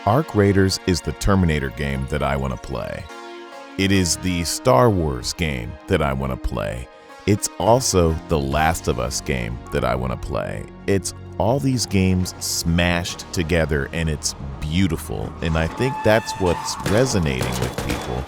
Arc Raiders is the Terminator game that I want to play. It is the Star Wars game that I want to play. It's also the Last of Us game that I want to play. It's all these games smashed together, and it's beautiful. And I think that's what's resonating with people,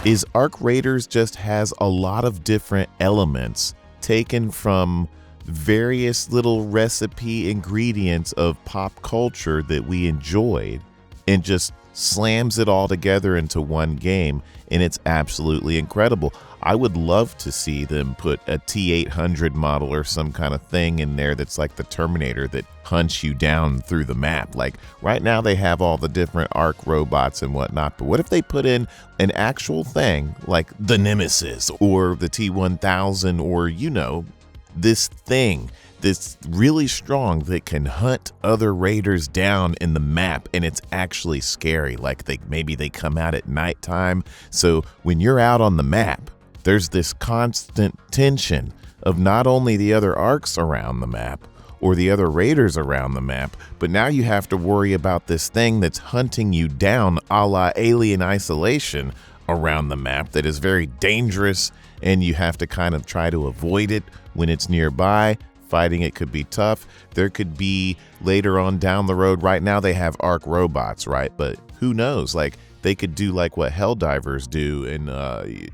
is Arc Raiders just has a lot of different elements taken from various little recipe ingredients of pop culture that we enjoyed, and just slams it all together into one game, and it's absolutely incredible. I would love to see them put a T-800 model or some kind of thing in there that's like the Terminator that hunts you down through the map. Like right now they have all the different Arc robots and whatnot, but what if they put in an actual thing like the Nemesis or the T-1000, or this thing that's really strong that can hunt other raiders down in the map, and it's actually scary. Like maybe they come out at nighttime, so when you're out on the map, there's this constant tension of not only the other arcs around the map or the other raiders around the map, but now you have to worry about this thing that's hunting you down a la Alien Isolation around the map that is very dangerous, and you have to kind of try to avoid it when it's nearby. Fighting it could be tough. There could be later on down the road. Right now they have Arc robots, right? But who knows? Like they could do like what Helldivers do and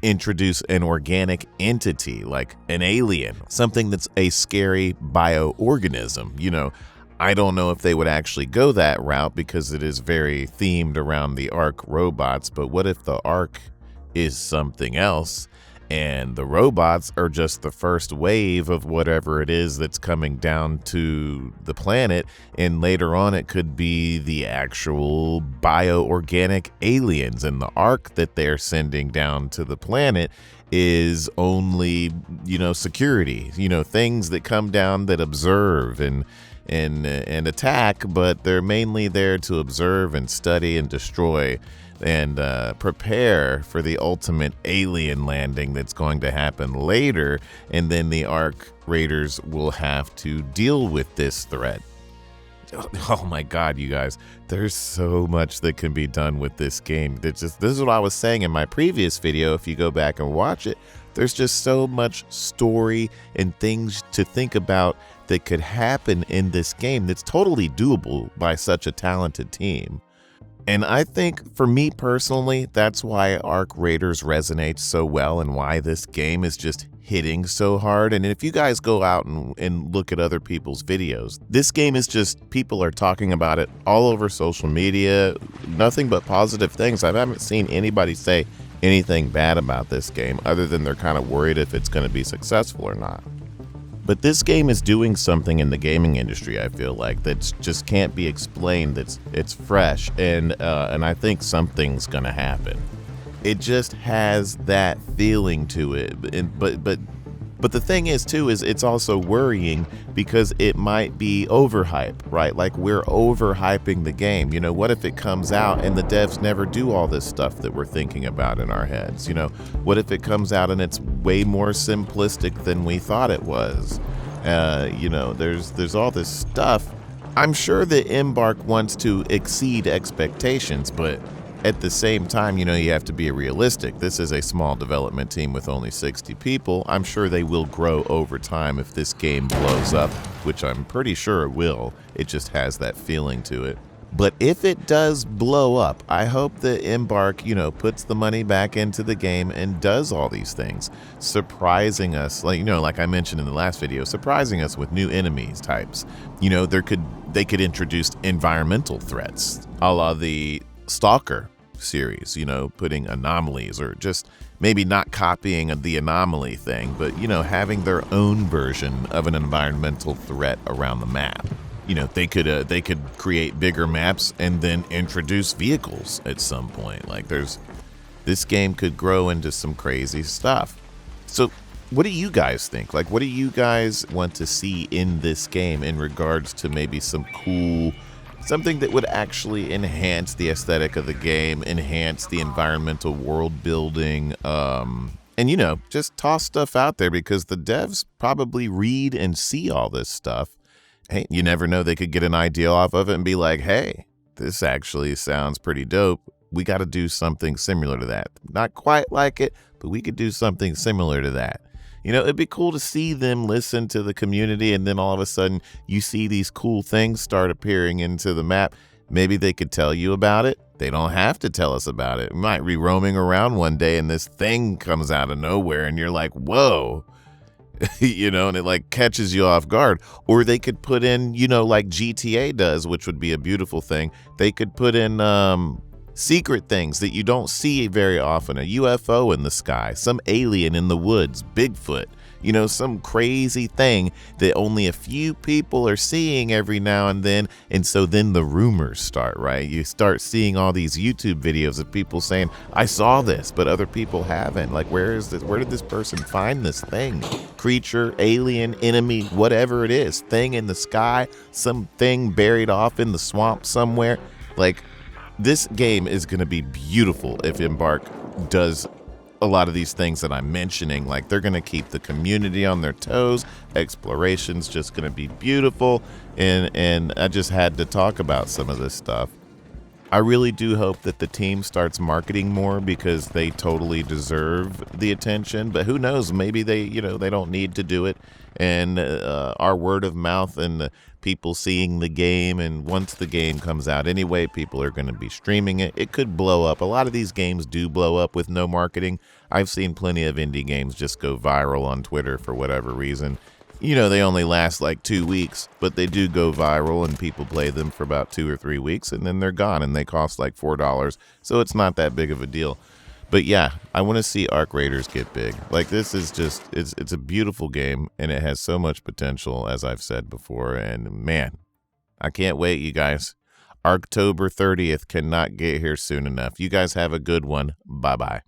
introduce an organic entity like an alien, something that's a scary bioorganism. I don't know if they would actually go that route because it is very themed around the Arc robots. But what if the Arc is something else, and the robots are just the first wave of whatever it is that's coming down to the planet, and later on it could be the actual bioorganic aliens, and the Arc that they're sending down to the planet is only, security, things that come down that observe and attack, but they're mainly there to observe and study and destroy and prepare for the ultimate alien landing that's going to happen later. And then the Arc Raiders will have to deal with this threat. Oh my God, you guys, there's so much that can be done with this game. This is what I was saying in my previous video. If you go back and watch it, there's just so much story and things to think about that could happen in this game that's totally doable by such a talented team. And I think for me personally, that's why Arc Raiders resonates so well and why this game is just hitting so hard. And if you guys go out and look at other people's videos, this game is just, people are talking about it all over social media, nothing but positive things. I haven't seen anybody say anything bad about this game other than they're kind of worried if it's going to be successful or not. But this game is doing something in the gaming industry, I feel like, that just can't be explained. It's fresh, and I think something's gonna happen. It just has that feeling to it, but the thing is too is it's also worrying because it might be overhyped, right? Like we're overhyping the game. What if it comes out and the devs never do all this stuff that we're thinking about in our heads? What if it comes out and it's way more simplistic than we thought it was? There's all this stuff. I'm sure that Embark wants to exceed expectations, but at the same time, you have to be realistic. This is a small development team with only 60 people. I'm sure they will grow over time if this game blows up, which I'm pretty sure it will. It just has that feeling to it. But if it does blow up, I hope that Embark, puts the money back into the game and does all these things, surprising us, like I mentioned in the last video, surprising us with new enemies types. They could introduce environmental threats, a la the Stalker series, putting anomalies, or just maybe not copying the anomaly thing, but having their own version of an environmental threat around the map. They could create bigger maps and then introduce vehicles at some point. Like this game could grow into some crazy stuff. So what do you guys think? Like, what do you guys want to see in this game in regards to maybe some cool, something that would actually enhance the aesthetic of the game, enhance the environmental world building, and just toss stuff out there, because the devs probably read and see all this stuff. Hey, you never know, they could get an idea off of it and be like, hey, this actually sounds pretty dope. We got to do something similar to that. Not quite like it, but we could do something similar to that. You know, it'd be cool to see them listen to the community, and then all of a sudden you see these cool things start appearing into the map. Maybe they could tell you about it. They don't have to tell us about it. We might be roaming around one day and this thing comes out of nowhere and you're like, whoa. You know, and it like catches you off guard. Or they could put in, you know, like GTA does, which would be a beautiful thing. They could put in secret things that you don't see very often. A UFO in the sky, some alien in the woods, Bigfoot, you know, some crazy thing that only a few people are seeing every now and then. And so then the rumors start, right? You start seeing all these YouTube videos of people saying, I saw this, but other people haven't. Like, where is this? Where did this person find this thing? Creature, alien, enemy, whatever it is, thing in the sky, something buried off in the swamp somewhere. Like, this game is going to be beautiful if Embark does a lot of these things that I'm mentioning. Like, they're going to keep the community on their toes. Exploration's just going to be beautiful. And I just had to talk about some of this stuff. I really do hope that the team starts marketing more because they totally deserve the attention. But who knows? Maybe they, you know, they don't need to do it. And our word of mouth and the people seeing the game, and once the game comes out anyway, people are going to be streaming it. It could blow up. A lot of these games do blow up with no marketing. I've seen plenty of indie games just go viral on Twitter for whatever reason. You know, they only last like 2 weeks, but they do go viral and people play them for about 2 or 3 weeks and then they're gone and they cost like $4. So it's not that big of a deal. But yeah, I want to see Arc Raiders get big. Like, this is just, it's a beautiful game and it has so much potential, as I've said before. And man, I can't wait, you guys. October 30th cannot get here soon enough. You guys have a good one. Bye-bye.